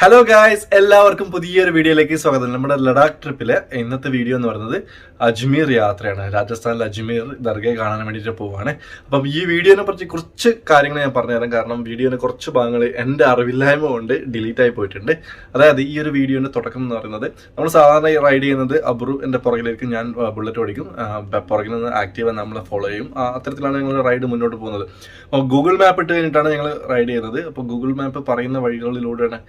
Hello guys, എല്ലാവർക്കും പുതിയൊരു വീഡിയോയിലേക്ക് സ്വാഗതം. നമ്മുടെ ലഡാക്ക് ട്രിപ്പിലെ ഇന്നത്തെ വീഡിയോ എന്ന് പറയുന്നത് അജ്മീർ യാത്രയാണ്. രാജസ്ഥാനിലെ അജ്മീർ ദർഗയെ കാണാൻ വേണ്ടിയിട്ട് പോവുകയാണ്. അപ്പം ഈ വീഡിയോനെ പറ്റി കുറച്ച് കാര്യങ്ങൾ ഞാൻ പറഞ്ഞുതരാം. കാരണം വീഡിയോനെ കുറച്ച് ഭാഗങ്ങൾ എൻ്റെ അറിവില്ലായ്മ കൊണ്ട് ഡിലീറ്റ് ആയി പോയിട്ടുണ്ട്. അതായത് ഈ ഒരു വീഡിയോൻ്റെ തുടക്കം എന്ന് പറയുന്നത്, നമ്മൾ സാധാരണ റൈഡ് ചെയ്യുന്നത് അബ്രു എൻ്റെ പുറകിലേക്ക്, ഞാൻ ബുള്ളറ്റ് ഓടിക്കും, പുറകിൽ നിന്ന് ആക്റ്റീവ് നമ്മളെ ഫോളോ ചെയ്യും. അത്തരത്തിലാണ് ഞങ്ങൾ റൈഡ് മുന്നോട്ട് പോകുന്നത്. അപ്പോൾ ഗൂഗിൾ മാപ്പ് ഇട്ട് കഴിഞ്ഞിട്ടാണ് ഞങ്ങൾ റൈഡ് ചെയ്യുന്നത്. അപ്പോൾ ഗൂഗിൾ മാപ്പ് പറയുന്ന വഴികളിലൂടെയാണ്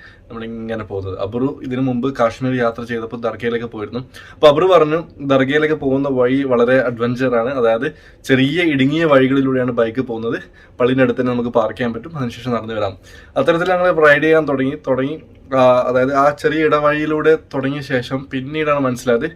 ഇങ്ങനെ പോകുന്നത്. അബ്രു ഇതിനു മുമ്പ് കാശ്മീർ യാത്ര ചെയ്തപ്പോൾ ദർഗയിലേക്ക് പോയിരുന്നു. അപ്പോൾ അബ്രു പറഞ്ഞു ദർഗയിലേക്ക് പോകുന്ന വഴി വളരെ അഡ്വഞ്ചറാണ്. അതായത് ചെറിയ ഇടുങ്ങിയ വഴികളിലൂടെയാണ് ബൈക്ക് പോകുന്നത്. പള്ളിൻ്റെ അടുത്ത് തന്നെ നമുക്ക് പാർക്ക് ചെയ്യാൻ പറ്റും, അതിനുശേഷം നടന്നു വരാം. അത്തരത്തിൽ ഞങ്ങൾ റൈഡ് ചെയ്യാൻ തുടങ്ങി. അതായത് ആ ചെറിയ ഇടവഴിയിലൂടെ തുടങ്ങിയ ശേഷം പിന്നീടാണ് മനസ്സിലായത്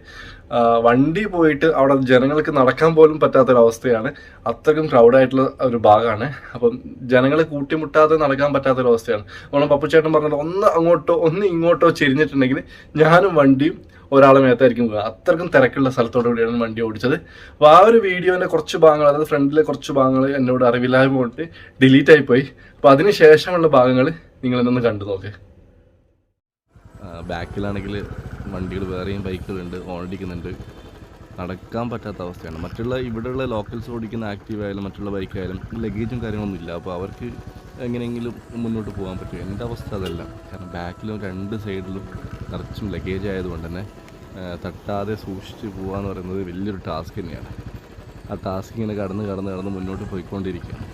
വണ്ടി പോയിട്ട് അവിടെ ജനങ്ങൾക്ക് നടക്കാൻ പോലും പറ്റാത്തൊരവസ്ഥയാണ്. അത്രയ്ക്കും ക്രൗഡായിട്ടുള്ള ഒരു ഭാഗമാണ്. അപ്പം ജനങ്ങൾ കൂട്ടിമുട്ടാതെ നടക്കാൻ പറ്റാത്തൊരവസ്ഥയാണ്. നമ്മൾ പപ്പുച്ചേട്ടൻ പറഞ്ഞത് ഒന്ന് അങ്ങോട്ടോ ഒന്ന് ഇങ്ങോട്ടോ ചെരിഞ്ഞിട്ടുണ്ടെങ്കിൽ ഞാനും വണ്ടിയും ഒരാളെ മേത്തായിരിക്കും പോകുക. അത്രയ്ക്കും തിരക്കുള്ള സ്ഥലത്തോടു കൂടിയാണ് വണ്ടി ഓടിച്ചത്. അപ്പോൾ ആ ഒരു വീഡിയോൻ്റെ കുറച്ച് ഭാഗങ്ങൾ, അതായത് ഫ്രണ്ടിലെ കുറച്ച് ഭാഗങ്ങൾ എന്നോട് അറിവില്ലായ്മ കൊണ്ട് ഡിലീറ്റ് ആയിപ്പോയി. അപ്പോൾ അതിന് ശേഷമുള്ള ഭാഗങ്ങൾ നിങ്ങളിതൊന്ന് കണ്ടു നോക്ക്. ബാക്കിലാണെങ്കിൽ വണ്ടികൾ വേറെയും ബൈക്കുകളുണ്ട്, ഓടിക്കുന്നുണ്ട്. നടക്കാൻ പറ്റാത്ത അവസ്ഥയാണ്. മറ്റുള്ള ഇവിടെയുള്ള ലോക്കൽസ് ഓടിക്കുന്ന ആക്റ്റീവ് ആയാലും മറ്റുള്ള ബൈക്കായാലും ലഗേജും കാര്യങ്ങളൊന്നും ഇല്ല. അപ്പോൾ അവർക്ക് എങ്ങനെയെങ്കിലും മുന്നോട്ട് പോകാൻ പറ്റും. എൻ്റെ അവസ്ഥ അതല്ല. കാരണം ബാക്കിലും രണ്ട് സൈഡിലും നിറച്ചും ലഗേജ് ആയതുകൊണ്ട് തന്നെ തട്ടാതെ സൂക്ഷിച്ച് പോകാമെന്ന് പറയുന്നത് വലിയൊരു ടാസ്ക് തന്നെയാണ്. ആ ടാസ്ക് ഇങ്ങനെ കടന്ന് മുന്നോട്ട് പോയിക്കൊണ്ടിരിക്കുകയാണ്.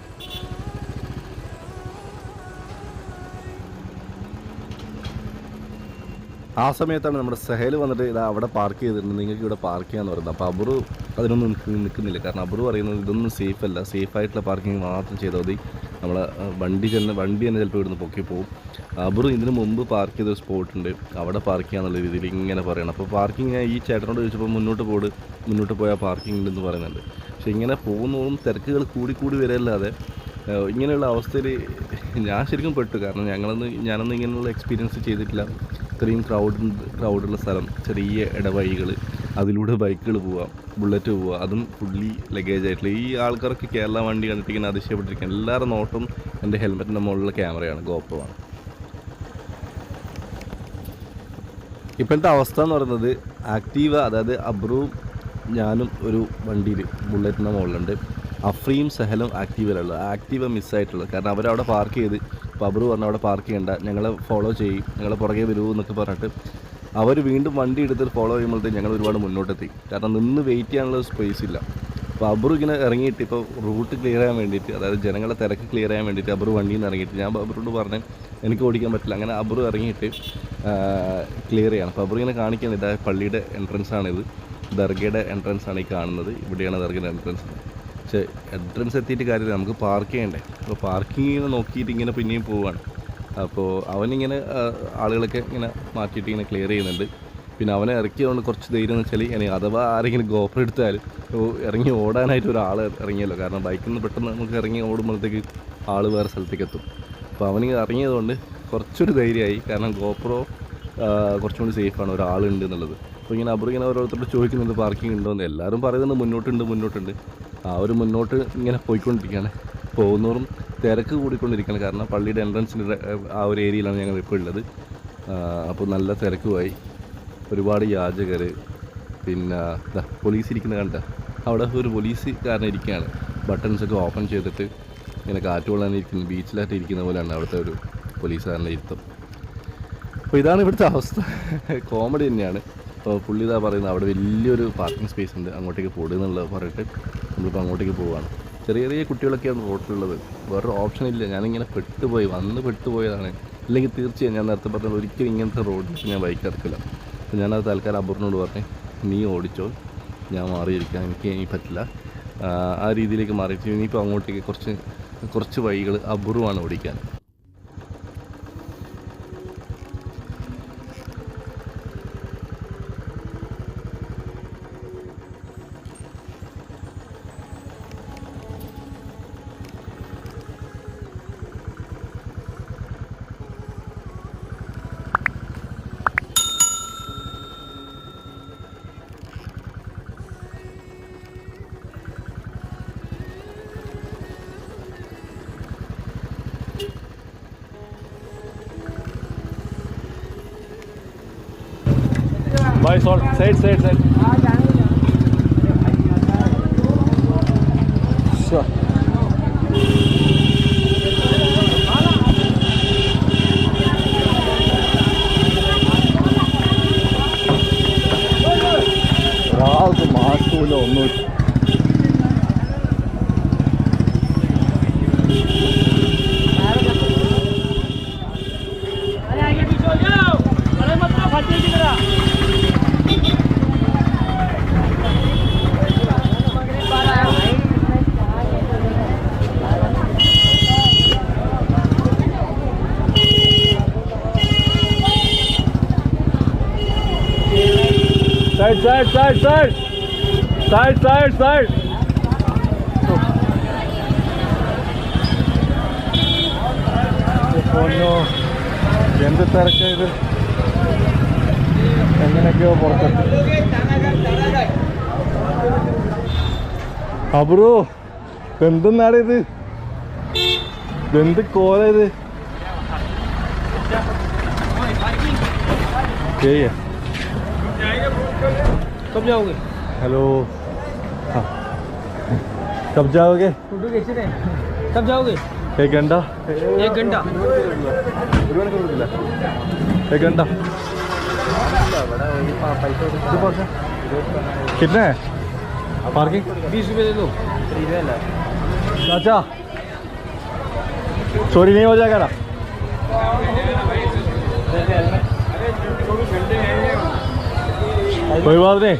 ആ സമയത്താണ് നമ്മുടെ സഹേൽ വന്നിട്ട് ഇതാ അവിടെ പാർക്ക് ചെയ്തിട്ടുണ്ട്, നിങ്ങൾക്ക് ഇവിടെ പാർക്ക് ചെയ്യാമെന്ന് പറയുന്നത്. അപ്പോൾ അബ്രു അതിനൊന്നും നിൽക്കുന്നില്ല. കാരണം അബ്രു പറയുന്നത് ഇതൊന്നും സേഫ് അല്ല, സേഫായിട്ടുള്ള പാർക്കിംഗ് മാത്രം ചെയ്താൽ മതി. നമ്മളെ വണ്ടി തന്നെ ചിലപ്പോൾ ഇവിടുന്ന് പൊക്കി പോകും. അബ്രു ഇതിന് മുമ്പ് പാർക്ക് ചെയ്തൊരു സ്പോട്ടുണ്ട്, അവിടെ പാർക്ക് ചെയ്യാന്നുള്ള രീതിയിൽ ഇങ്ങനെ പറയണം. അപ്പോൾ പാർക്കിംഗ് ഈ ചേട്ടനോട് ചോദിച്ചപ്പോൾ മുന്നോട്ട് പോയാൽ പാർക്കിംഗ് ഉണ്ടെന്ന് പറയുന്നുണ്ട്. പക്ഷേ ഇങ്ങനെ പോകുന്നതും തിരക്കുകൾ കൂടി വരല്ലാതെ ഇങ്ങനെയുള്ള അവസ്ഥയിൽ ഞാൻ ശരിക്കും പെട്ടു. കാരണം ഞാനൊന്നും ഇങ്ങനെയുള്ള എക്സ്പീരിയൻസ് ചെയ്തിട്ടില്ല. ഇത്രയും ക്രൗഡുള്ള സ്ഥലം, ചെറിയ ഇടവഴികൾ, അതിലൂടെ ബൈക്കുകൾ പോവാം, ബുള്ളറ്റ് പോവുക, അതും ഫുള്ളി ലഗേജ് ആയിട്ടുള്ള. ഈ ആൾക്കാർക്ക് കേരള വണ്ടി കണ്ടിട്ട് ഇങ്ങനെ അതിശയപ്പെട്ടിരിക്കുകയാണ്. എല്ലാവരുടെ നോട്ടും എൻ്റെ ഹെൽമെറ്റിൻ്റെ മുകളിലുള്ള ക്യാമറയാണ്, ഗോപ്രോയാണ്. ഇപ്പോഴത്തെ അവസ്ഥ എന്ന് പറയുന്നത് ആക്റ്റീവ, അതായത് അബ്രുവും ഞാനും ഒരു വണ്ടിയിൽ ബുള്ളറ്റിൻ്റെ മുകളിലുണ്ട്. അഫ്രീം സഹലും ആക്റ്റീവയിലുള്ളത്. ആക്റ്റീവ മിസ്സായിട്ടുള്ളത്. കാരണം അവരവിടെ പാർക്ക് ചെയ്ത്, അപ്പോൾ അബ്രു പറഞ്ഞു അവിടെ പാർക്ക് ചെയ്യേണ്ട, ഞങ്ങളെ ഫോളോ ചെയ്യും, ഞങ്ങളെ പുറകെ വരൂ എന്നൊക്കെ പറഞ്ഞിട്ട് അവർ വീണ്ടും വണ്ടി എടുത്തിട്ട് ഫോളോ ചെയ്യുമ്പോഴത്തേക്ക് ഞങ്ങൾ ഒരുപാട് മുന്നോട്ടെത്തി. കാരണം നിന്ന് വെയിറ്റ് ചെയ്യാനുള്ള സ്പേസ് ഇല്ല. അപ്പോൾ അബ്രു ഇങ്ങനെ ഇറങ്ങിയിട്ട് ഇപ്പോൾ റൂട്ട് ക്ലിയർ ചെയ്യാൻ വേണ്ടിയിട്ട്, അതായത് ജനങ്ങളെ തിരക്ക് ക്ലിയർ ചെയ്യാൻ വേണ്ടിയിട്ട് അബ്രു വണ്ടിയിൽ നിന്ന് ഇറങ്ങിയിട്ട്, ഞാൻ അബ്രുവിനോട് പറഞ്ഞു എനിക്ക് ഓടിക്കാൻ പറ്റില്ല. അങ്ങനെ അബ്രു ഇറങ്ങിയിട്ട് ക്ലിയർ ചെയ്യണം. അപ്പോൾ അബ്രു ഇങ്ങനെ കാണിക്കുകയാണ്, ഇതാ പള്ളിയുടെ എൻട്രൻസാണിത്, ദർഗയുടെ എൻട്രൻസാണ് ഈ കാണുന്നത്. ഇവിടെയാണ് ദർഗയുടെ എൻട്രൻസ്. പക്ഷേ എൻട്രൻസ് എത്തിയിട്ട് കാര്യമില്ല, നമുക്ക് പാർക്ക് ചെയ്യണ്ടേ. അപ്പോൾ പാർക്കിങ്ങിന് നോക്കിയിട്ട് ഇങ്ങനെ പിന്നെയും പോവുകയാണ്. അപ്പോൾ അവനിങ്ങനെ ആളുകളൊക്കെ ഇങ്ങനെ മാറ്റിയിട്ട് ഇങ്ങനെ ക്ലിയർ ചെയ്യുന്നുണ്ട്. പിന്നെ അവനെ ഇറക്കിയതുകൊണ്ട് കുറച്ച് ധൈര്യം എന്ന് വെച്ചാൽ ഇനി അഥവാ ആരെങ്കിലും ഗോപ്രോ എടുത്താൽ ഇറങ്ങി ഓടാനായിട്ട് ഒരാൾ ഇറങ്ങിയല്ലോ. കാരണം ബൈക്കിൽ നിന്ന് പെട്ടെന്ന് നമുക്ക് ഇറങ്ങി ഓടുമ്പോഴത്തേക്ക് ആൾ വേറെ സ്ഥലത്തേക്ക് എത്തും. അപ്പോൾ അവന് ഇറങ്ങിയതുകൊണ്ട് കുറച്ചൊരു ധൈര്യമായി. കാരണം ഗോപ്രോ കുറച്ചും കൂടി സേഫാണ്, ഒരാളുണ്ട് എന്നുള്ളത്. അപ്പോൾ ഇങ്ങനെ അബ്രു ഇങ്ങനെ ഓരോരുത്തരോട് ചോദിക്കുന്നുണ്ട് പാർക്കിംഗ് ഉണ്ടോ എന്ന്. എല്ലാവരും പറയുന്നത് മുന്നോട്ടുണ്ട്. ആ ഒരു മുന്നോട്ട് ഇങ്ങനെ പോയിക്കൊണ്ടിരിക്കുകയാണ്. പോകുന്നവരും തിരക്ക് കൂടിക്കൊണ്ടിരിക്കുകയാണ്. കാരണം പള്ളിയുടെ എൻട്രൻസിൻ്റെ ആ ഒരു ഏരിയയിലാണ് ഞങ്ങൾ ഇപ്പോൾ ഉള്ളത്. അപ്പോൾ നല്ല തിരക്കുമായി, ഒരുപാട് യാചകർ, പിന്നെ പോലീസ് ഇരിക്കുന്ന കണ്ട അവിടെ ഒരു പോലീസുകാരൻ ഇരിക്കുകയാണ്. ബട്ടൺസൊക്കെ ഓപ്പൺ ചെയ്തിട്ട് ഇങ്ങനെ കാറ്റ് കൊള്ളാനിരിക്കുന്നു, ബീച്ചിലായിട്ട് ഇരിക്കുന്ന പോലെയാണ് അവിടുത്തെ ഒരു പോലീസുകാരൻ്റെ ഇരുത്തം. അപ്പോൾ ഇതാണ് ഇവിടുത്തെ അവസ്ഥ. കോമഡി തന്നെയാണ്. അപ്പോൾ പുള്ളി ഇതാ പറയുന്നത് അവിടെ വലിയൊരു പാർക്കിംഗ് സ്പേസ് ഉണ്ട്, അങ്ങോട്ടേക്ക് പോകുന്നുള്ളത് പറഞ്ഞിട്ട് നമ്മളിപ്പോൾ അങ്ങോട്ടേക്ക് പോവുകയാണ്. ചെറിയ കുട്ടികളൊക്കെയാണ് റോഡിലുള്ളത്, വേറൊരു ഓപ്ഷൻ ഇല്ല. ഞാനിങ്ങനെ പെട്ടുപോയതാണ്. ഇല്ലെങ്കിൽ തീർച്ചയായും ഞാൻ നേരത്തെ പറഞ്ഞത് ഒരിക്കലും ഇങ്ങനത്തെ റോഡിൽ ഞാൻ ബൈക്ക് ഇറക്കില്ല. അപ്പോൾ ഞാനത് തൽക്കാലം അബ്രുവിനോട് പറഞ്ഞു, നീ ഓടിച്ചോ, ഞാൻ മാറിയിരിക്കാം, എനിക്ക് ഇനി പറ്റില്ല. ആ രീതിയിലേക്ക് മാറിയിട്ട് ഇനിയിപ്പോൾ അങ്ങോട്ടേക്ക് കുറച്ച് വഴികൾ അബ്രുവാണ് ഓടിക്കാൻ. Bye, salt. Side. Sure. ഒരാൾക്ക് മാസമില്ല ഒന്നും. Side. പൊന്നോ, എന്ത് തിരക്കാ ഇത്. എങ്ങനെയൊക്കെയോ പുറത്തെത്തി. അബ്രോ, എന്തെന്നാണ് ഇത്? എന്ത് കോല ഇത്? कब जाओगे? हेलो, कब जाओगे? कब जाओगे? 1 घंटा. 1 घंटा. एक घंटा. कितना है पार्किंग? 20 रुपये दे दो. चाचा, चोरी नहीं हो जाएगा ना? कोई बात नहीं.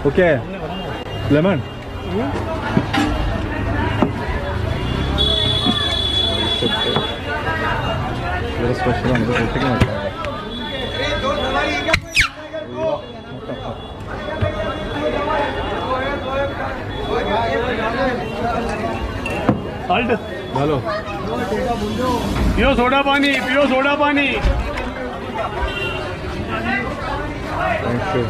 Okay, lemon. स्पेशल हेलो, पियो सोडा पानी. Thank you.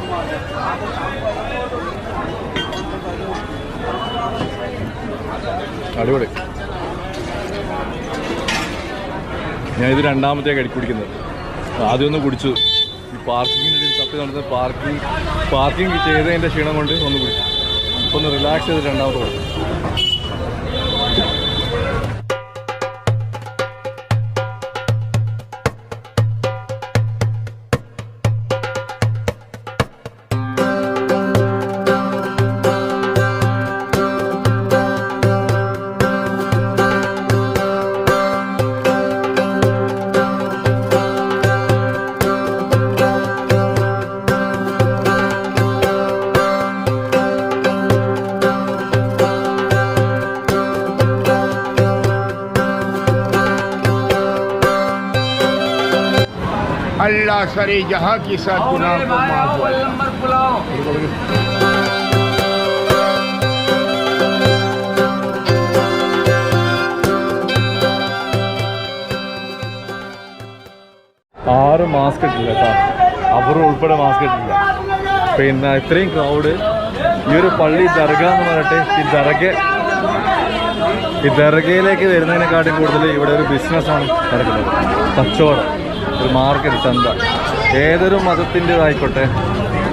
അടിപൊളി. ഞാനിത് രണ്ടാമത്തെ കടിക്ക് കുടിക്കുന്നത്. ആദ്യം ഒന്ന് കുടിച്ചു. ഈ പാർക്കിങ്ങിൻ്റെ തപ്പി നടന്ന് പാർക്കിംഗ് ചെയ്തതിൻ്റെ ക്ഷീണം കൊണ്ട് ഒന്ന് കുടിച്ചു. ഇപ്പോൾ ഒന്ന് റിലാക്സ് ചെയ്ത് രണ്ടാമത്തെ കൊടുത്തു. अल्लाह सरे जहाँ की साथ गुनाह को माफ ആരും മാസ്ക് ഇട്ടില്ല കേട്ടോ. അവർ ഉൾപ്പെടെ മാസ്ക് ഇട്ടില്ല. പിന്നെ ഇത്രയും ക്രൗഡ്. ഈ ഒരു പള്ളി ദർഗ എന്ന് പറഞ്ഞിട്ട് ഈ ദർഗയിലേക്ക് വരുന്നതിനെക്കാട്ടും കൂടുതൽ ഇവിടെ ഒരു ബിസിനസ്സാണ് നടക്കുന്നത്. കച്ചവടം, ഒരു മാർക്കറ്റ്, ചന്ത. ഏതൊരു മതത്തിൻ്റെതായിക്കോട്ടെ,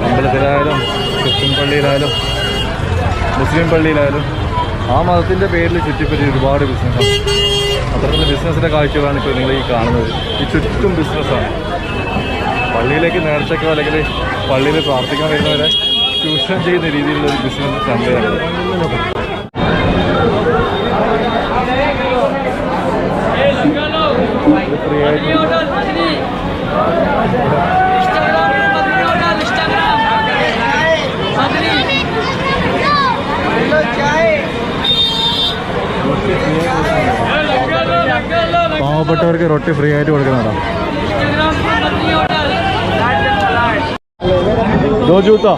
അമ്പലത്തിലായാലും ക്രിസ്ത്യൻ പള്ളിയിലായാലും മുസ്ലിം പള്ളിയിലായാലും ആ മതത്തിൻ്റെ പേരിൽ ചുറ്റിപ്പറ്റി ഒരുപാട് ബിസിനസ്സാണ്. അത്തരത്തിലുള്ള ബിസിനസ്സിൻ്റെ കാഴ്ചകളാണ് ഇപ്പോൾ നിങ്ങൾ ഈ കാണുന്നത്. ഈ ചുറ്റും ബിസിനസ്സാണ്. പള്ളിയിലേക്ക് നേർച്ചയ്ക്കോ അല്ലെങ്കിൽ പള്ളിയിൽ പ്രാർത്ഥിക്കാൻ വരുന്നവരെ ചൂഷണം ചെയ്യുന്ന രീതിയിലുള്ള ഒരു ബിസിനസ് ചന്തയാണ്. ഫ്രീ ആയിട്ട് പാവപ്പെട്ടവർക്ക് റൊട്ടി ഫ്രീ ആയിട്ട് കൊടുക്കുന്നതാണ്. ദോ ജൂത്ത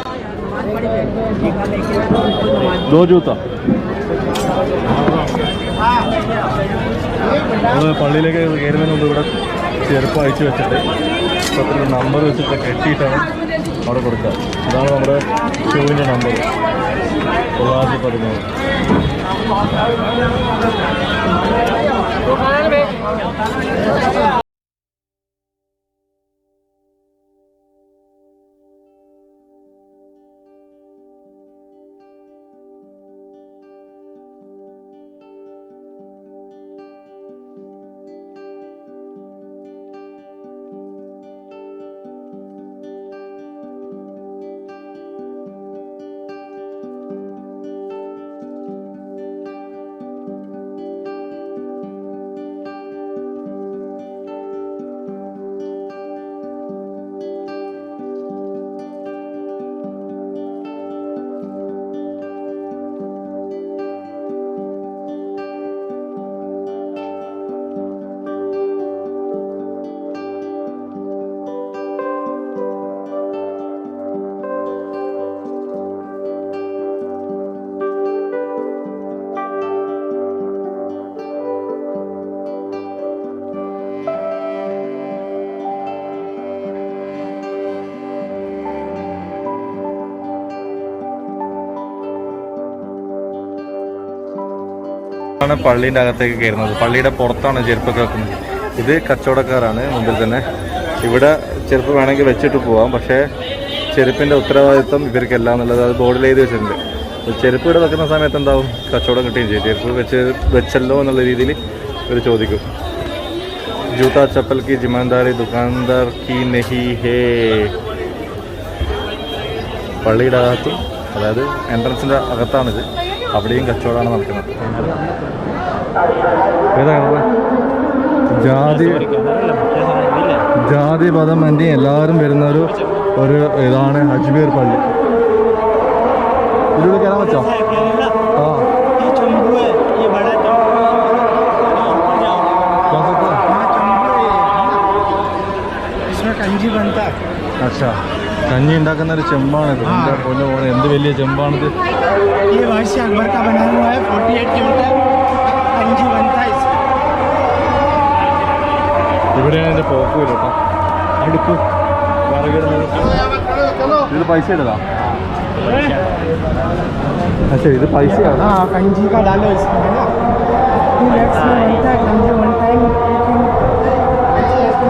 പള്ളിയിലേക്ക് കയറുന്നതിന് മുമ്പ് ഇവിടെ ചെരുപ്പ് അഴിച്ചു വെച്ചിട്ട് പുസ്തകത്തിൻ്റെ നമ്പർ വെച്ചിട്ട് കെട്ടിയിട്ടാണ് അവിടെ കൊടുക്കുക. ഇതാണ് നമ്മുടെ ഷൂവിൻ്റെ നമ്പർ 913. പള്ളീൻ്റെ അകത്തേക്ക് കയറുന്നത്. പള്ളിയുടെ പുറത്താണ് ചെരുപ്പൊക്കെ വെക്കുന്നത്. ഇത് കച്ചവടക്കാരാണ് മുമ്പിൽ തന്നെ. ഇവിടെ ചെരുപ്പ് വേണമെങ്കിൽ വെച്ചിട്ട് പോവാം, പക്ഷേ ചെരുപ്പിൻ്റെ ഉത്തരവാദിത്വം ഇവർക്കല്ല എന്നുള്ളത് അത് ബോർഡിൽ എഴുതി വെച്ചിട്ടുണ്ട്. ചെരുപ്പ് ഇവിടെ വെക്കുന്ന സമയത്ത് എന്താവും, കച്ചവടം കിട്ടുകയും ചെയ്യും. ചെരുപ്പ് വെച്ചല്ലോ എന്നുള്ള രീതിയിൽ ഇവർ ചോദിക്കും. ജൂത്ത ചപ്പൽ കി ജിമാൻദാരി ദുക്കാൻദാർ കി നെഹി ഹേ. പള്ളിയുടെ അകത്തും, അതായത് എൻട്രൻസിൻ്റെ അകത്താണിത്. അവിടെയും കച്ചവടമാണ് നടക്കുന്നത്. ജാതി മതം എൻ്റെ എല്ലാവരും വരുന്ന ഒരു ഇതാണ് അജ്മീർ പള്ളി. ഇതിലൂടെ കയറാൻ പറ്റോ? ആ അച്ഛാ, കഞ്ഞി ഉണ്ടാക്കുന്ന ഒരു ചെമ്പാണിത്. എൻ്റെ പൊന്നു പോലെ എന്ത് വലിയ ചെമ്പാണിത്. ഇവിടെയാണ് എൻ്റെ പോക്ക് വരും കേട്ടോ. അടുപ്പ് വിറകിടുന്നത്. ഇത് പൈസ ഇടതാ? ശരി, ഇത് പൈസയാണ്. कंजी का डालो इसमें है ना 2 lakhs में बनता है कंजी one time 2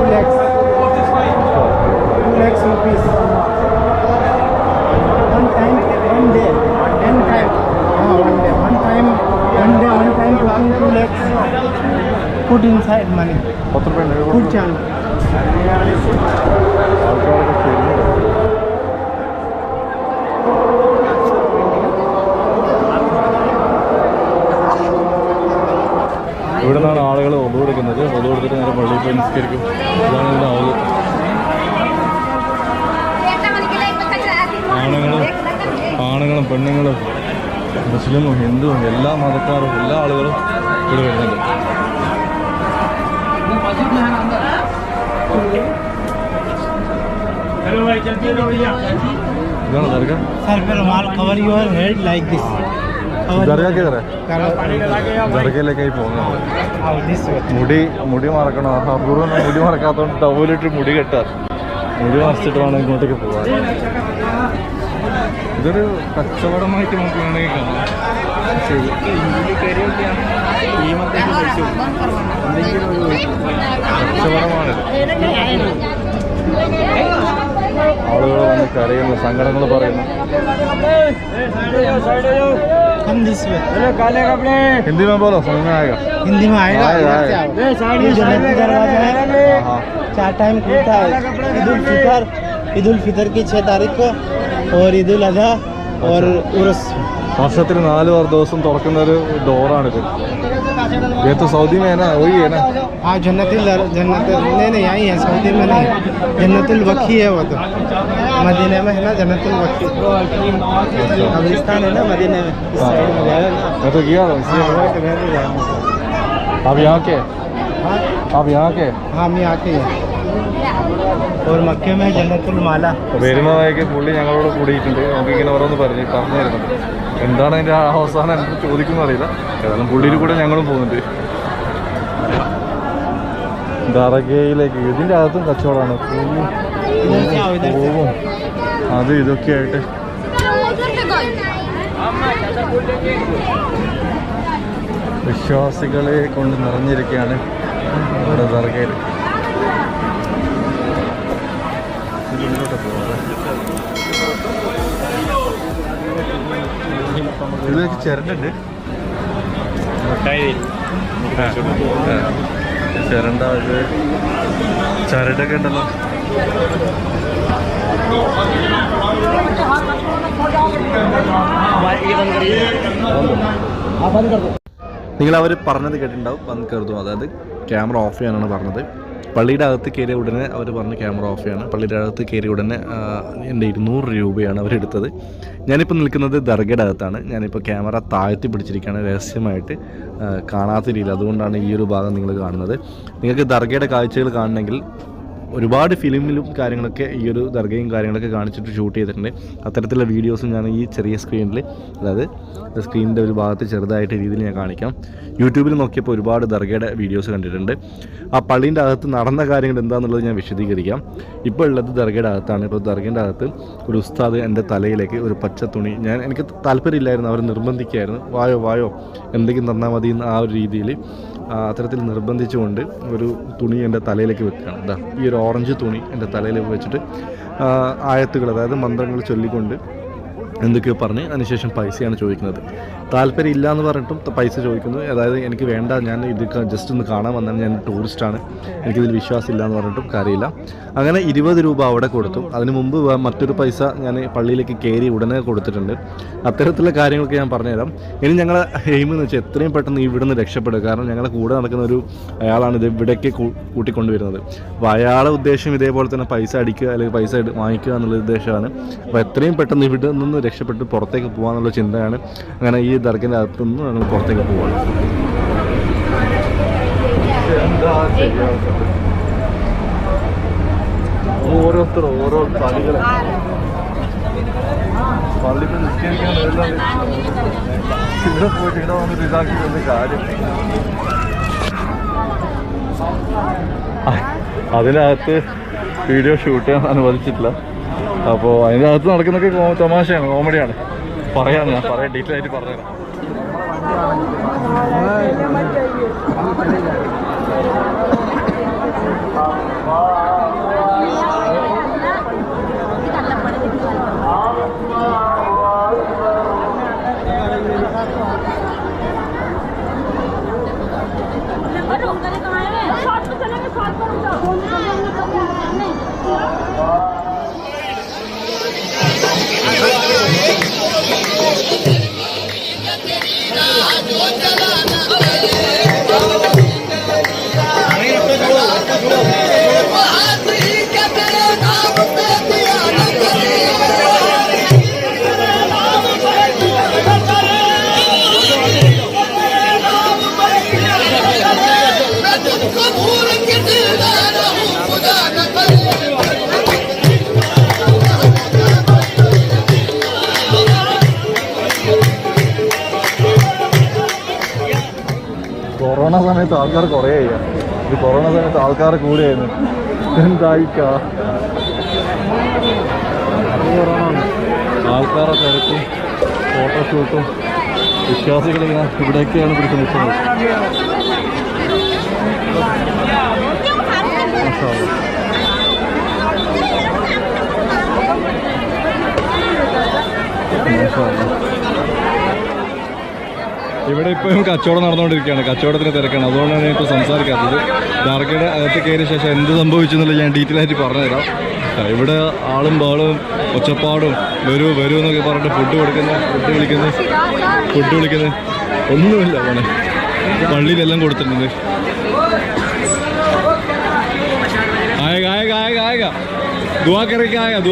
lakhs rupees one time 1 day 10 time one time cooking 2 lakhs put inside money food channel ഇവിടെ നിന്നാണ് ആളുകൾ ഒതു കൊടുക്കുന്നത്. ഒതു കൊടുത്തിട്ട് നേരെ പള്ളിയിൽ പോയി നിസ്കരിക്കും. ഇതാണ് ഇതിൻ്റെ ആളുകൾ. ആണുങ്ങളും പെണ്ണുങ്ങളും മുസ്ലിമും ഹിന്ദുവും എല്ലാ മതക്കാരും എല്ലാ ആളുകളും ഇവിടെ വരുന്നുണ്ട്. ഇതാണ് ദർഗ. ദർഗ ദർഗയിലേക്കായി പോകുന്നത്. മുടി മറക്കണോ? അപൂർവം മുടി മറക്കാത്തതുകൊണ്ട് ടവലിട്ട് മുടി കെട്ടാറ്. മുടി മറച്ചിട്ട് വേണം ഇങ്ങോട്ടേക്ക് പോകാൻ. ഇതൊരു കച്ചവടമായിട്ട് നമുക്ക് വേണമെങ്കിൽ കാണാം. ശരി, കച്ചവടമാണിത്. ആളുകൾ വന്ന് കരയുന്നു, സങ്കടങ്ങൾ പറയുന്നു. हिंदी में बोलो, समझ में आएगा. हिंदी में आएगा. ये जो नदी दरवाजा है 4 टाइम खुलता है. ईद उल फितर की 6 तारीख को और ईद उल अधा और उर्स. വർഷത്തിൽ 4 ദിവസം തുറക്കുന്ന ഒരു ഡോറാണിത്. ये तो सऊदी में है ना, वही है ना? हाँ, जन्नत नहीं आई है, सऊदी में नहीं. जन्नतुल वकी है वो तो, मदीने में है ना जन्नतुल वकी. कब्रिस्तान है ना मदीने में, इस साइड में जाएगा ना. मैं तो गया था इसलिए. आप यहाँ के? आप यहाँ के? हाँ, हम यहाँ के हैं. और मक्के में जन्नतुल माला. വരുന്നതായിട്ട് പുള്ളി ഞങ്ങളോട് കൂടിയിട്ടുണ്ട്. നമുക്കിങ്ങനെ ഓരോന്ന് പറഞ്ഞു തരുന്നുണ്ട്. എന്താണ് അതിൻ്റെ അവസാനം എനിക്ക് ചോദിക്കുന്നത് അറിയില്ല. ഏതായാലും പുള്ളിയിൽ കൂടെ ഞങ്ങളും പോകുന്നുണ്ട്. ദർഗയിലേക്ക്. ഇതിൻ്റെ അകത്തും കച്ചവടമാണ്. പൂവും അതും ഇതൊക്കെ ആയിട്ട് വിശ്വാസികളെ കൊണ്ട് നിറഞ്ഞിരിക്കുകയാണ് ഇവിടെ ദർഗയിൽ. ഇതിലേക്ക് ചിരണ്ടുണ്ട്. ചിരണ്ട ഇത് ചരടൊക്കെ ഉണ്ടല്ലോ. നിങ്ങൾ അവർ പറഞ്ഞത് കേട്ടിട്ടുണ്ടാവും, ബന്ദ് കരുതും. അതായത് ക്യാമറ ഓഫ് ചെയ്യാനാണ് പറഞ്ഞത്. പള്ളിയുടെ അകത്ത് കയറിയ ഉടനെ അവർ പറഞ്ഞ് ക്യാമറ ഓഫ് ചെയ്യണം. പള്ളിയുടെ അകത്ത് കയറിയ ഉടനെ എൻ്റെ 200 രൂപയാണ് അവരെടുത്തത്. ഞാനിപ്പോൾ നിൽക്കുന്നത് ദർഗയുടെ അകത്താണ്. ഞാനിപ്പോൾ ക്യാമറ താഴ്ത്തി പിടിച്ചിരിക്കുകയാണ് രഹസ്യമായിട്ട്, കാണാത്ത രീതിയിൽ. അതുകൊണ്ടാണ് ഈ ഒരു ഭാഗം നിങ്ങൾ കാണുന്നത്. നിങ്ങൾക്ക് ദർഗയുടെ കാഴ്ചകൾ കാണണമെങ്കിൽ ഒരുപാട് ഫിലിമിലും കാര്യങ്ങളൊക്കെ ഈ ഒരു ദർഗയും കാര്യങ്ങളൊക്കെ കാണിച്ചിട്ട് ഷൂട്ട് ചെയ്തിട്ടുണ്ട്. അത്തരത്തിലുള്ള വീഡിയോസും ഞാൻ ഈ ചെറിയ സ്ക്രീനിൽ, അതായത് സ്ക്രീനിൻ്റെ ഒരു ഭാഗത്ത് ചെറുതായിട്ട് രീതിയിൽ ഞാൻ കാണിക്കാം. യൂട്യൂബിൽ നോക്കിയപ്പോൾ ഒരുപാട് ദർഗയുടെ വീഡിയോസ് കണ്ടിട്ടുണ്ട്. ആ പള്ളീൻ്റെ അകത്ത് നടന്ന കാര്യങ്ങൾ എന്താണെന്നുള്ളത് ഞാൻ വിശദീകരിക്കാം. ഇപ്പോൾ ഉള്ളത് ദർഗയുടെ അകത്താണ്. ഇപ്പോൾ ദർഗയുടെ അകത്ത് ഒരു ഉസ്താദ് എൻ്റെ തലയിലേക്ക് ഒരു പച്ച തുണി, എനിക്ക് താല്പര്യമില്ലായിരുന്നു, അവർ നിർബന്ധിക്കുകയായിരുന്നു, വായോ എന്തെങ്കിലും തന്നാൽ മതി എന്ന് ആ ഒരു രീതിയിൽ അത്തരത്തിൽ നിർബന്ധിച്ചുകൊണ്ട് ഒരു തുണി എൻ്റെ തലയിലേക്ക് വെക്കുകയാണ്. ഇതാ ഈ ഒരു ഓറഞ്ച് തുണി എൻ്റെ തലയിലേക്ക് വെച്ചിട്ട് ആയത്തുകൾ, അതായത് മന്ത്രങ്ങൾ ചൊല്ലിക്കൊണ്ട് എന്തൊക്കെയോ പറഞ്ഞ് അതിനുശേഷം പൈസയാണ് ചോദിക്കുന്നത്. താല്പര്യം ഇല്ല എന്ന് പറഞ്ഞിട്ടും പൈസ ചോദിക്കുന്നു. അതായത് എനിക്ക് വേണ്ട, ഞാൻ ഇത് ജസ്റ്റ് ഒന്ന് കാണാൻ വന്നാൽ, ഞാൻ ടൂറിസ്റ്റാണ്, എനിക്കിതിൽ വിശ്വാസമില്ല എന്ന് പറഞ്ഞിട്ടും കാര്യമില്ല. അങ്ങനെ 20 രൂപ അവിടെ കൊടുത്തു. അതിന് മുമ്പ് മറ്റൊരു പൈസ ഞാൻ പള്ളിയിലേക്ക് കയറി ഉടനെ കൊടുത്തിട്ടുണ്ട്. അത്തരത്തിലുള്ള കാര്യങ്ങളൊക്കെ ഞാൻ പറഞ്ഞുതരാം. ഇനി ഞങ്ങളെ എയിം എന്ന് വെച്ചാൽ എത്രയും പെട്ടെന്ന് ഇവിടെ നിന്ന് രക്ഷപ്പെടുക. കാരണം ഞങ്ങളെ കൂടെ നടക്കുന്ന അയാളാണ് ഇത് ഇവിടേക്ക് കൂട്ടിക്കൊണ്ടുവരുന്നത്. അപ്പോൾ അയാളുടെ ഉദ്ദേശം ഇതേപോലെ തന്നെ പൈസ അടിക്കുക അല്ലെങ്കിൽ പൈസ വാങ്ങിക്കുക എന്നുള്ള ഉദ്ദേശമാണ്. അപ്പോൾ എത്രയും പെട്ടെന്ന് ഇവിടെ നിന്ന് രക്ഷപ്പെട്ട് പുറത്തേക്ക് പോകാന്നുള്ള ചിന്തയാണ്. അങ്ങനെ ഈ ദർഗിൻ്റെ അകത്തുനിന്ന് ഞങ്ങൾ പുറത്തേക്ക് പോവാണ്. ഓരോരുത്തർ ഓരോ പള്ളികൾ പള്ളിക്ക് നിശ്ചയിക്കാൻ ഇവിടെ പോയിട്ട് ഇവിടെ വന്നിട്ട് ഇതാക്കി വന്ന കാര്യം. അതിനകത്ത് വീഡിയോ ഷൂട്ട് ചെയ്യാൻ അനുവദിച്ചിട്ടില്ല. അപ്പോൾ അതിനകത്ത് നടക്കുന്നൊക്കെ തമാശയാണ്, കോമഡിയാണ്. ഞാൻ ഡീറ്റെയിൽ ആയിട്ട് പറഞ്ഞുതരാം. കൊറോണ സമയത്ത് ആൾക്കാർ കുറേ ചെയ്യാം. ഇത് കൊറോണ സമയത്ത് ആൾക്കാർ കൂടെയായിരുന്നു. എന്തായിക്കാ ആൾക്കാരെ തിരക്കും ഫോട്ടോഷൂട്ടും വിശ്വാസികളിങ്ങനെ ഇവിടെയൊക്കെയാണ് പിടിച്ചു നിൽക്കുന്നത്. ഇവിടെ ഇപ്പോഴും കച്ചവടം നടന്നുകൊണ്ടിരിക്കുകയാണ്. കച്ചവടത്തിന് തിരക്കാണ്. അതുകൊണ്ടാണ് ഞാൻ ഇപ്പോൾ സംസാരിക്കാത്തത്. ദർഗയുടെ അകത്ത് കയറിയ ശേഷം എന്ത് സംഭവിച്ചു എന്നുള്ളത് ഞാൻ ഡീറ്റെയിൽ ആയിട്ട് പറഞ്ഞുതരാം. ഇവിടെ ആളും ബാളും ഒച്ചപ്പാടും വരൂ എന്നൊക്കെ പറഞ്ഞിട്ട് ഫുഡ് വിളിക്കുന്നത് ഒന്നുമില്ല. മോനെ പള്ളിയിലെല്ലാം കൊടുത്തിട്ടുണ്ട്. ആയേഗാ दुआ करके आएगा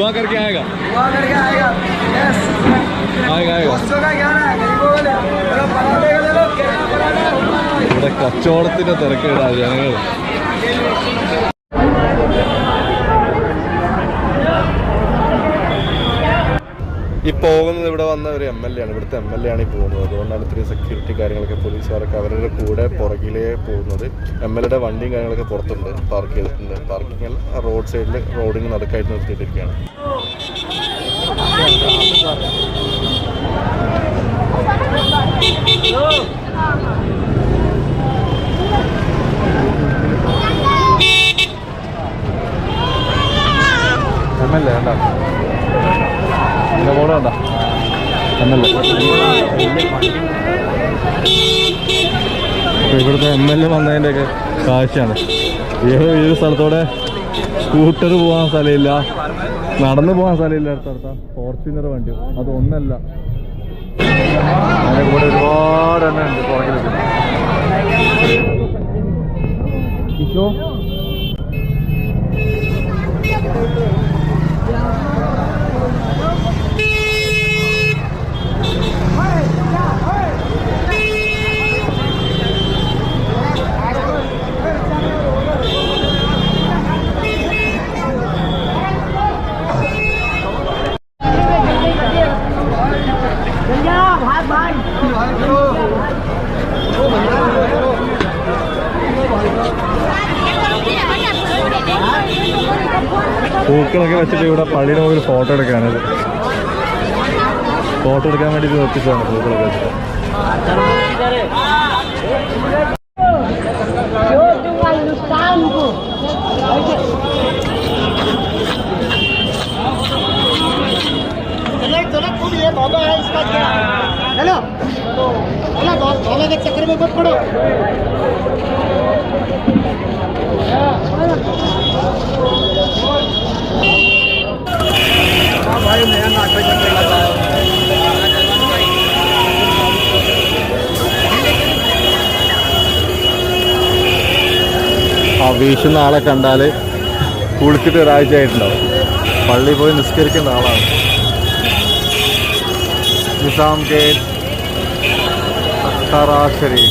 ഇവിടെ കച്ചവടത്തിന്റെ തിരക്കേടാ ജനങ്ങൾ. ഈ പോകുന്നത് ഇവിടെ വന്ന ഒരു MLA ആണ്, ഇവിടുത്തെ MLA ആണ് ഈ പോകുന്നത്. അതുകൊണ്ടാണ് ഇത്രയും സെക്യൂരിറ്റി കാര്യങ്ങളൊക്കെ, പോലീസുകാരൊക്കെ അവരുടെ കൂടെ പുറകിലേ പോകുന്നത്. MLAയുടെ വണ്ടിയും കാര്യങ്ങളൊക്കെ പുറത്തുണ്ട്, പാർക്ക് ചെയ്തിട്ടുണ്ട്. പാർക്കിങ്ങിൽ റോഡ് സൈഡിൽ റോഡിന് നടുക്കായിട്ട് നിർത്തിയിട്ടിരിക്കുകയാണ്. MLA വേണ്ട, ബോർഡ് വേണ്ട, MLA. ഇവിടുത്തെ MLA വന്നതിൻ്റെയൊക്കെ കാഴ്ചയാണ്. ഈ സ്ഥലത്തോടെ സ്കൂട്ടർ പോകാൻ സ്ഥലമില്ല, നടന്നു പോകാൻ സ്ഥലമില്ല. അടുത്തടുത്ത ഫോർച്യൂണർ വണ്ടി, അതൊന്നല്ല, അതിൻ്റെ കൂടെ ഒരുപാട് എണ്ണ ഉണ്ട് പുറകിലേക്ക്. പൂക്കളൊക്കെ വെച്ചിട്ട് ഇവിടെ പള്ളിയുടെ മുകളിൽ ഫോട്ടോ എടുക്കാനത്, ഫോട്ടോ എടുക്കാൻ വേണ്ടിയിട്ട് നിർത്തിച്ചതാണ് പൂക്കളൊക്കെ വെച്ചിട്ട്. चक्कर में मत पड़ो। भाई नया नाटक ആ വീശുന്ന ആളെ കണ്ടാൽ കുളിച്ചിട്ട് ഒരാഴ്ച ആയിട്ടുണ്ടാവും. പള്ളിയിൽ പോയി നിസ്കരിക്കേണ്ട ആളാണ്. നിസാം ഗേറ്റ്, ശരി.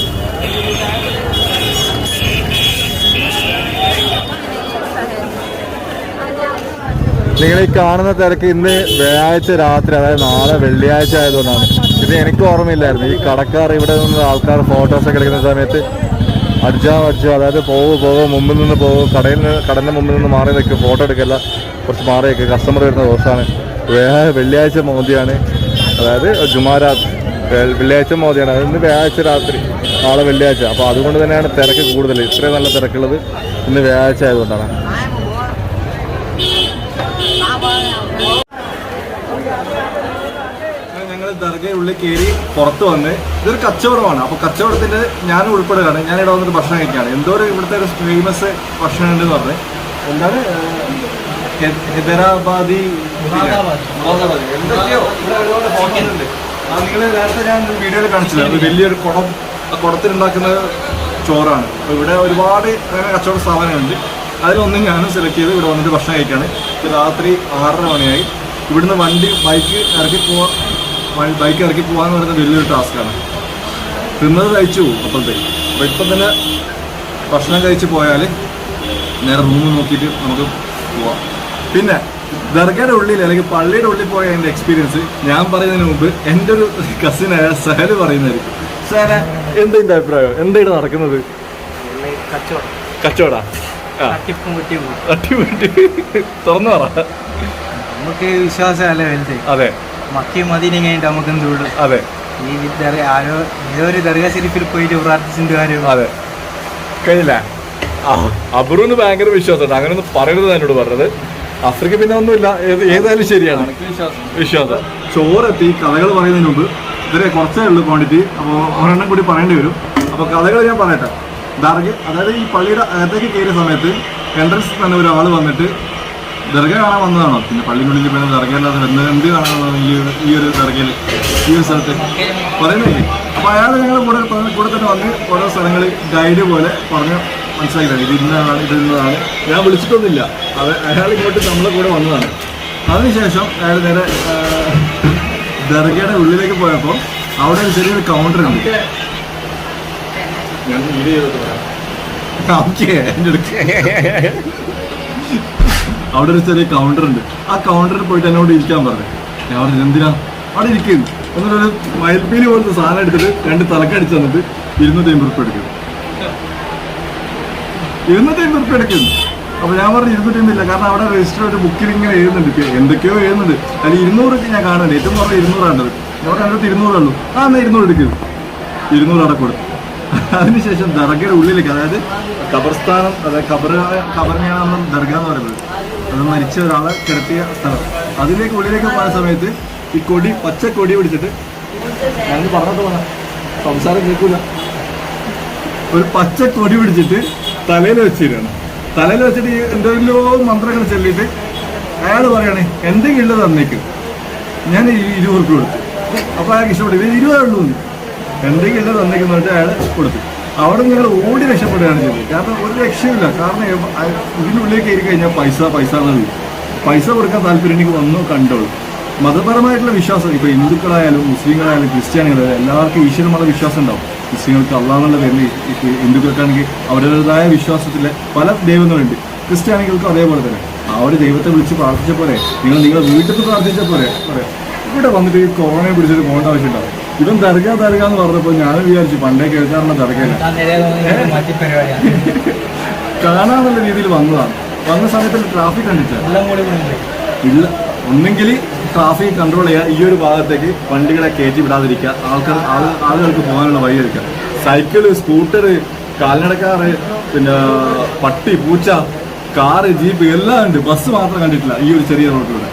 നിങ്ങൾ ഈ കാണുന്ന തിരക്ക് ഇന്ന് വ്യാഴാഴ്ച രാത്രി, അതായത് നാളെ വെള്ളിയാഴ്ച ആയതുകൊണ്ടാണ്. ഇത് എനിക്ക് ഓർമ്മയില്ലായിരുന്നു. ഈ കടക്കാർ ഇവിടെ നിന്ന് ആൾക്കാർ ഫോട്ടോസൊക്കെ എടുക്കുന്ന സമയത്ത് അടിച്ചോ, അതായത് പോകും മുമ്പിൽ നിന്ന് പോകും, കടലിൻ്റെ മുമ്പിൽ നിന്ന് മാറി നിൽക്കും, ഫോട്ടോ എടുക്കല്ല, കുറച്ച് മാറി നിൽക്കുക. കസ്റ്റമർ വരുന്ന ദിവസമാണ് വെള്ളിയാഴ്ച മോദിയാണ്, അതായത് ജുമാരാത്ത് വെള്ളിയാഴ്ച മോദിയാണ്. അതിന്ന് വ്യാഴാഴ്ച രാത്രി, നാളെ വെള്ളിയാഴ്ച. അപ്പോൾ അതുകൊണ്ട് തന്നെയാണ് തിരക്ക് കൂടുതൽ. ഇത്രയും നല്ല തിരക്കുള്ളത് ഇന്ന് വ്യാഴാഴ്ച ആയതുകൊണ്ടാണ്. ഞങ്ങൾ ദർഗയുടെ ഉള്ളിൽ കയറി പുറത്ത് വന്ന്, ഇതൊരു കച്ചവടമാണ്. അപ്പോൾ കച്ചവടത്തിൽ ഞാൻ ഉൾപ്പെടുകയാണ്. ഞാനിവിടെ വന്നിട്ട് ഭക്ഷണം കഴിക്കുകയാണ്. എന്തോ ഒരു ഇവിടുത്തെ ഒരു ഫേമസ് ഭക്ഷണം ഉണ്ടെന്ന് പറഞ്ഞ്, എന്താണ് ഹൈദരാബാദി എന്തൊക്കെയോ ഇവിടെ ഒരുപാട് ഹോട്ടലുണ്ട്. നിങ്ങൾ നേരത്തെ ഞാൻ വീഡിയോയിൽ കാണിച്ചില്ല, അത് വലിയൊരു കുടം, ആ കുടത്തിലുണ്ടാക്കുന്ന ചോറാണ്. അപ്പോൾ ഇവിടെ ഒരുപാട് കച്ചവട സ്ഥാപനങ്ങളുണ്ട്. അതിലൊന്നും ഞാനും സെലക്ട് ചെയ്ത് ഇവിടെ വന്നിട്ട് ഭക്ഷണം കഴിക്കുകയാണ്. രാത്രി 6:30 മണിയായി. ഇവിടുന്ന് ബൈക്ക് ഇറക്കി പോകാന്ന് പറയുന്നത് വലിയൊരു ടാസ്ക്കാണ്. തിന്നത് കഴിച്ചു പോകും അപ്പോഴത്തേക്ക്. അപ്പോൾ ഇപ്പം തന്നെ ഭക്ഷണം കഴിച്ച് പോയാൽ നേരെ റൂം നോക്കിയിട്ട് നമുക്ക് പോവാം. പിന്നെ ദർഗയുടെ ഉള്ളിൽ അല്ലെങ്കിൽ പള്ളിയുടെ ഉള്ളിൽ പോയ എൻ്റെ എക്സ്പീരിയൻസ് ഞാൻ പറയുന്നതിന് മുമ്പ് എൻ്റെ ഒരു കസിനായ സഹല് പറയുന്നതായിരിക്കും. സഹല, എന്താ എൻ്റെ അഭിപ്രായം? എന്തായിട്ട് നടക്കുന്നത്? കച്ചവടാ? തുറന്നു പറ. നമുക്ക് വിശ്വാസമല്ലേ വലുത്. അതെ, മക്കയും മദീനയും കഴിഞ്ഞിട്ട് നമുക്ക് എന്തുള്ളൂ. അതെ, ഈ ഏതൊരു ദർഗ ശരീഫിൽ പോയിട്ട് പ്രാർത്ഥിച്ചിട്ട് കാര്യം. അതെ, കഴിഞ്ഞില്ല. അബ്രുന്ന് ഭയങ്കര വിശ്വാസമുണ്ട്. അങ്ങനെ ഒന്നും പറയരുത് എന്നോട് പറഞ്ഞത്. അഫ്രിക്ക പിന്നെ ഒന്നുമില്ല, ഏതായാലും ശരിയാണ് വിശ്വാസം. ചോറെത്തി. കഥകൾ പറയുന്നതിന് മുമ്പ് ഇവരെ കുറച്ചേ ഉള്ളൂ ക്വാണ്ടിറ്റി, അപ്പോൾ ഒരെണ്ണം കൂടി പറയേണ്ടി വരും. അപ്പോൾ കഥകൾ ഞാൻ പറയട്ടെ. ദർഗ, അതായത് ഈ പള്ളിയുടെ അകത്തേക്ക് കയറിയ സമയത്ത് എൻട്രൻസ് തന്നെ ഒരാൾ വന്നിട്ട് ദർഗ കാണാൻ വന്നതാണോ, പിന്നെ പള്ളിനുള്ളിൽ പിന്നെ ദർഗ അല്ലാതെ വരുന്നത് എന്ത് കാണാനാണ് ഈ ഒരു ദർഗയിൽ, ഈ ഒരു സ്ഥലത്ത് പറയുന്നില്ലേ? അപ്പോൾ അയാൾ ഞങ്ങൾ കൂടെ തന്നെ വന്ന് ഓരോ സ്ഥലങ്ങൾ ഗൈഡ് പോലെ പറഞ്ഞ് മനസ്സിലാക്കിയിട്ടാണ് ഇത് ഇന്നതാണ്, ഇത് ഇന്നതാണ്. ഞാൻ വിളിച്ചിട്ടൊന്നുമില്ല, അയാൾ ഇങ്ങോട്ട് നമ്മളെ കൂടെ വന്നതാണ്. അതിനുശേഷം അയാൾ നേരെ ദർഗയുടെ ഉള്ളിലേക്ക് പോയപ്പോൾ അവിടെ ഒരു ചെറിയൊരു കൗണ്ടർ ഉണ്ട്. ഞാൻ വീഡിയോ ചെയ്തിട്ട് പറയാം. അവിടെ ഒരു ചെറിയ കൗണ്ടർ ഉണ്ട്. ആ കൗണ്ടറിൽ പോയിട്ട് എന്നോട് ഇരിക്കാൻ പറഞ്ഞു. ഞാൻ പറഞ്ഞു എന്തിനാ? അവിടെ ഇരിക്കുന്നു. എന്നിട്ടൊരു മയിൽപ്പീലി പോലത്തെ സാധനം എടുത്തിട്ട് 2 തലക്കടിച്ച് തന്നിട്ട് 250 ഉറുപ്പ് എടുക്കുന്നു. 250 ഉറുപ്പ് എടുക്കുന്നു. അപ്പോൾ ഞാൻ പറഞ്ഞു 250 ഇല്ല, കാരണം അവിടെ രജിസ്റ്റർ ഒരു ബുക്കിൽ ഇങ്ങനെ എഴുതുന്നുണ്ട്, എന്തൊക്കെയോ എഴുതുന്നുണ്ട്. അതിൽ 200 ഞാൻ കാണുന്നുണ്ട്, ഏറ്റവും കുറവ് 200 ആണ്ടത്. ഞാൻ പറഞ്ഞു അതിനകത്ത് 200 ഉള്ളൂ. എന്നാൽ 200 എടുക്കുന്നു. 200 അവിടെ കൊടുത്തു. അതിനുശേഷം ദർഗയുടെ ഉള്ളിലേക്ക്, അതായത് ഖബർസ്ഥാനം, അതായത് ഖബറിനെയാണ് നമ്മൾ ദർഗ എന്ന് പറയുന്നത്, അത് മരിച്ച ഒരാളെ കിടത്തിയ സ്ഥലം. അതിലേക്ക് ഉള്ളിലേക്ക് പോയ സമയത്ത് ഈ കൊടി, പച്ച കൊടി പിടിച്ചിട്ട്, ഞാൻ പറഞ്ഞിട്ട് പോകാം, സംസാരം കേൾക്കൂല, ഒരു പച്ച കൊടി പിടിച്ചിട്ട് തലയിൽ വെച്ചിരുന്നു. തലയിൽ വെച്ചിട്ട് എന്തെങ്കിലോ മന്ത്രങ്ങൾ ചൊല്ലിയിട്ട് അയാൾ പറയണേ എന്തെങ്കിലും ഉള്ളത് തന്നേക്കും. ഞാൻ 20 ഉറുപ്പിക കൊടുത്തു. അപ്പോൾ അയാൾക്ക് ഇഷ്ടപ്പെട്ടു. ഇത് 20 ഉള്ളൂ, എന്തെങ്കിലും ഉള്ളത് തന്നേക്കെന്ന് പറഞ്ഞിട്ട് അയാൾ കൊടുത്തു. അവിടെ നിങ്ങൾ ഓടി രക്ഷപ്പെടുകയാണ് ചെയ്തത്. കാരണം ഒരു രക്ഷയില്ല. കാരണം ഇതിനുള്ളിലേക്ക് കയറി കഴിഞ്ഞാൽ പൈസ എന്നുള്ളത്, പൈസ കൊടുക്കാൻ താല്പര്യം എനിക്ക് വന്നു കണ്ടോളൂ. മതപരമായിട്ടുള്ള വിശ്വാസം, ഇപ്പോൾ ഹിന്ദുക്കളായാലും മുസ്ലിങ്ങളായാലും ക്രിസ്ത്യാനികളായാലും എല്ലാവർക്കും ഈശ്വരമത വിശ്വാസം ഉണ്ടാവും. മുസ്ലിങ്ങൾക്ക് അള്ളാഹ് എന്നുള്ള പേരിൽ, ഹിന്ദുക്കൾക്കാണെങ്കിൽ അവരുടേതായ വിശ്വാസത്തിലെ പല ദൈവങ്ങളുണ്ട്. ക്രിസ്ത്യാനികൾക്കും അതേപോലെ തന്നെ അവർ ദൈവത്തെ വിളിച്ച് പ്രാർത്ഥിച്ച പോലെ നിങ്ങളുടെ വീട്ടിൽ നിന്ന് പ്രാർത്ഥിച്ച പോലെ ഇവിടെ വന്നിട്ട് ഈ കൊറോണയെ പിടിച്ചിട്ട് പോകേണ്ട ആവശ്യമുണ്ടാവും. ഇവൻ ദർഗ എന്ന് പറഞ്ഞപ്പോൾ ഞാൻ വിചാരിച്ചു പണ്ടേ കേൾക്കാറുള്ള ദർഗയില്ല, കാണാന്നുള്ള രീതിയിൽ വന്നതാണ്. വന്ന സമയത്ത് ട്രാഫിക് ഇല്ല. ഒന്നെങ്കിൽ ട്രാഫിക് കൺട്രോൾ ചെയ്യുക, ഈ ഒരു ഭാഗത്തേക്ക് വണ്ടികളെ കയറ്റി വിടാതിരിക്കുക, ആളുകൾക്ക് പോകാനുള്ള വഴി എടുക്കുക. സൈക്കിള്, സ്കൂട്ടർ, കാൽനടക്കാറ്, പിന്നെ പട്ടി, പൂച്ച, കാറ്, ജീപ്പ് എല്ലാം ഉണ്ട്. ബസ് മാത്രം കണ്ടിട്ടില്ല ഈ ഒരു ചെറിയ റോഡിലൂടെ.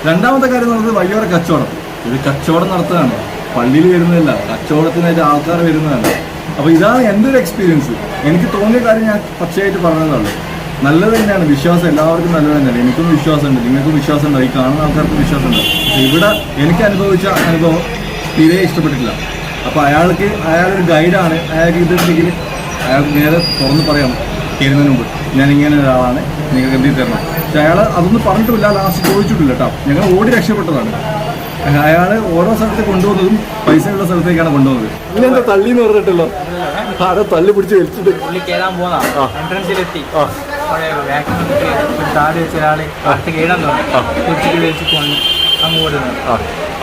രണ്ടാമത്തെ കാര്യം എന്ന് പറയുന്നത് വഴിയോര കച്ചവടം. ഇത് കച്ചവടം നടത്തുകയാണ്, പള്ളിയിൽ വരുന്നതല്ല, കച്ചവടത്തിനായിട്ട് ആൾക്കാർ വരുന്നതാണ്. അപ്പോൾ ഇതാണ് എൻ്റെ ഒരു എക്സ്പീരിയൻസ്. എനിക്ക് തോന്നിയ കാര്യം ഞാൻ പച്ചയായിട്ട് പറഞ്ഞതാണ്. നല്ലത് തന്നെയാണ്, വിശ്വാസം എല്ലാവർക്കും നല്ലത് തന്നെയാണ്. എനിക്കും വിശ്വാസമുണ്ട്, നിങ്ങൾക്കും വിശ്വാസമുണ്ട്, ഈ കാണുന്ന ആൾക്കാർക്കും വിശ്വാസമുണ്ട്. പക്ഷേ ഇവിടെ എനിക്ക് അനുഭവിച്ച അനുഭവം തീരെ ഇഷ്ടപ്പെട്ടിട്ടില്ല. അപ്പോൾ അയാളൊരു ഗൈഡാണ്, അയാൾക്ക് ഇതുണ്ടെങ്കിൽ അയാൾക്ക് നേരെ തുറന്ന് പറയാം കയറുന്നതിന് മുമ്പ് ഞാൻ ഇങ്ങനെ ഒരാളാണ്, നിങ്ങൾക്ക് എന്ത് തരണം. പക്ഷെ അയാൾ അതൊന്നും പറഞ്ഞിട്ടില്ല, ലാസ്റ്റ് ചോദിച്ചിട്ടില്ല കേട്ടോ. ഞങ്ങൾ ഓടി രക്ഷപ്പെട്ടതാണ്. അയാൾ ഓരോ സ്ഥലത്ത് കൊണ്ടുപോകുന്നതും പൈസയുള്ള സ്ഥലത്തേക്കാണ് കൊണ്ടുപോകുന്നത്. ഇങ്ങനെന്താ തള്ളി എന്ന് പറഞ്ഞിട്ടല്ലോ, ആരോ തള്ളി പിടിച്ച് വലിച്ചിട്ട്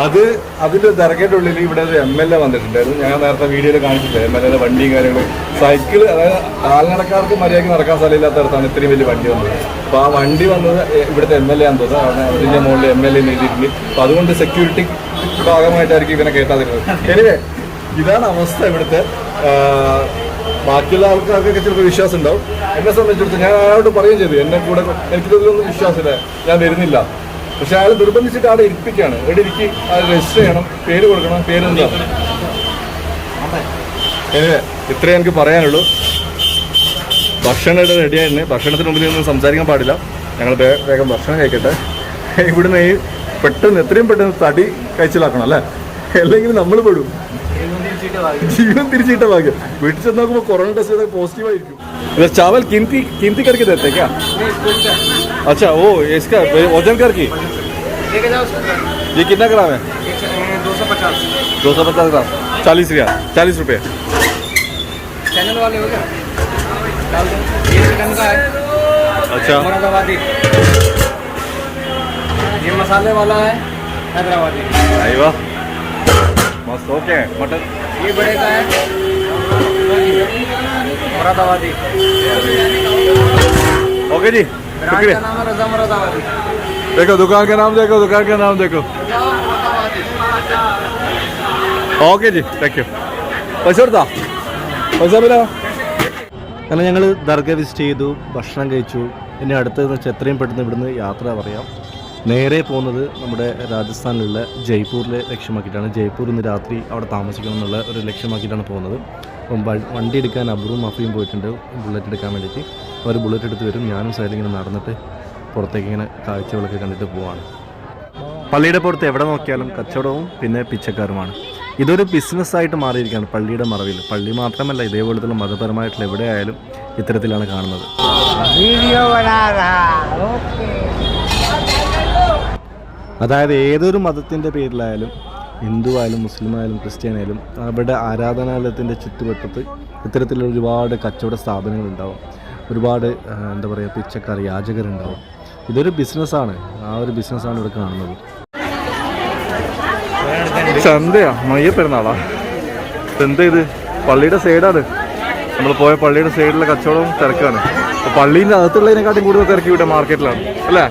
അത് അതിന്റെ ദർഗയുടെ ഉള്ളിൽ ഇവിടെ ഒരു MLA വന്നിട്ടുണ്ടായിരുന്നു. ഞാൻ നേരത്തെ വീഡിയോയിൽ കാണിച്ചിട്ടില്ല, MLA വണ്ടിയും കാര്യങ്ങളും. സൈക്കിള്, അതായത് കാൽനടക്കാർക്ക് മര്യാദയ്ക്ക് നടക്കാൻ സ്ഥലമില്ലാത്തടത്താണ് ഇത്രയും വലിയ വണ്ടി വന്നത്. അപ്പോൾ ആ വണ്ടി വന്നത് ഇവിടുത്തെ MLA ആണെന്ന് തോന്നുന്നത്. കാരണം അതിന്റെ മുകളിൽ MLA എഴുതിയിട്ടുണ്ട്. അപ്പോൾ അതുകൊണ്ട് സെക്യൂരിറ്റി ഭാഗമായിട്ടായിരിക്കും ഇവനെ കേട്ടാതിരുന്നത്. എനിവേ ഇതാണ് അവസ്ഥ ഇവിടുത്തെ. ബാക്കിയുള്ള ആൾക്കാർക്കൊക്കെ ചിലപ്പോൾ വിശ്വാസം ഉണ്ടാവും. എന്നെ സംബന്ധിച്ചിടത്തോളം ഞാൻ അയാളോട് പറയുകയും ചെയ്തു, എന്നെ കൂടെ എനിക്കിതൊന്നും വിശ്വാസമില്ല, ഞാൻ വരുന്നില്ല. പക്ഷെ അയാൾ നിർബന്ധിച്ചിട്ട് അവിടെ ഇരിപ്പിക്കുകയാണ്. ഇവിടെ ഇരിക്കും, അത് രജിസ്റ്റർ ചെയ്യണം, പേര് കൊടുക്കണം, പേരെന്താ. ഇത്രയും എനിക്ക് പറയാനുള്ളൂ. ഭക്ഷണം ഇവിടെ റെഡിയായിരുന്നു. ഭക്ഷണത്തിന് മുമ്പിൽ ഒന്നും സംസാരിക്കാൻ പാടില്ല. ഞങ്ങൾ വേഗം ഭക്ഷണം കഴിക്കട്ടെ. ഇവിടുന്ന് ഈ പെട്ടെന്ന് എത്രയും പെട്ടെന്ന് തടി കഴിച്ചിലാക്കണം അല്ലേ, അല്ലെങ്കിൽ നമ്മൾ പെടും. जीवन तिरचीटा भाग्य വീട്ടിൽ ചെന്ന് നോക്കുമ്പോൾ കൊറോണ ടെസ്റ്റ് ചെയ്താൽ പോസിറ്റീവ് ആയിരിക്കും. इधर चावल कीमती करके देते हैं क्या? अच्छा वो इसका वजन करके ये कितना ग्राम है? 250 ग्राम, 40 रियाल, 40 रुपये. चैनल वाले हो गया ये चिकन का है. अच्छा मुरादाबादी, ये मसाले वाला है हैदराबादी. अरे वाह मस्त. ओके मटन ये बड़े का है मुरादाबादी. ओके जी ब्रांड शुक्रिया. का नाम है रजा मुरादाबादी. देखो दुकान का नाम देखो, दुकान का नाम देखो. Okay G thank you. പൈസ കൊടുത്താ? പൈസ ബില. അങ്ങനെ ഞങ്ങൾ ദർഗ വിസിറ്റ് ചെയ്തു, ഭക്ഷണം കഴിച്ചു. ഇനി അടുത്തതെന്ന് വെച്ചാൽ എത്രയും പെട്ടെന്ന് ഇവിടുന്ന് യാത്ര പറയാം. നേരെ പോകുന്നത് നമ്മുടെ രാജസ്ഥാനിലുള്ള ജയ്പൂരിലെ ലക്ഷ്യമാക്കിയിട്ടാണ്. ജയ്പൂർ ഇന്ന് രാത്രി അവിടെ താമസിക്കണം എന്നുള്ള ഒരു ലക്ഷ്യമാക്കിയിട്ടാണ് പോകുന്നത്. അപ്പം വണ്ടി എടുക്കാൻ അബ്രും അഫയും പോയിട്ടുണ്ട് ബുള്ളറ്റ് എടുക്കാൻ വേണ്ടിയിട്ട്. അവർ ബുള്ളറ്റ് എടുത്ത് വരും. ഞാനും സൈഡിൽ ഇങ്ങനെ നടന്നിട്ട് പുറത്തേക്ക് ഇങ്ങനെ കാഴ്ചകളൊക്കെ കണ്ടിട്ട് പോവാണ്. പള്ളിയുടെ പുറത്ത് എവിടെ നോക്കിയാലും കച്ചവടവും പിന്നെ പിച്ചക്കാരുമാണ്. ഇതൊരു ബിസിനസ്സായിട്ട് മാറിയിരിക്കുകയാണ് പള്ളിയുടെ മറവിൽ. പള്ളി മാത്രമല്ല, ഇതേപോലത്തുള്ള മതപരമായിട്ടുള്ള എവിടെയായാലും ഇത്തരത്തിലാണ് കാണുന്നത്. അതായത് ഏതൊരു മതത്തിൻ്റെ പേരിലായാലും, ഹിന്ദു ആയാലും മുസ്ലിം ആയാലും ക്രിസ്ത്യൻ ആയാലും, അവരുടെ ആരാധനാലയത്തിൻ്റെ ചുറ്റുവട്ടത്ത് ഇത്തരത്തിലുള്ള ഒരുപാട് കച്ചവട സ്ഥാപനങ്ങളുണ്ടാവും. ഒരുപാട് എന്താ പറയുക, പിച്ചക്കാർ, യാചകരുണ്ടാവും. ഇതൊരു ബിസിനസ്സാണ്. ആ ഒരു ബിസിനസ്സാണ് ഇവിടെ കാണുന്നത്. ചന്തയാ മയ്യ പെരുന്നാളാ. എന്താ ഇത്? പള്ളിയുടെ സൈഡാണ്. നമ്മൾ പോയ പള്ളിയുടെ സൈഡിലെ കച്ചവടവും തിരക്കാണ്. പള്ളീൻ്റെ അകത്തുള്ളതിനെക്കാട്ടും കൂടുതൽ തിരക്ക് ഇവിടെ മാർക്കറ്റിലാണ് അല്ലേ?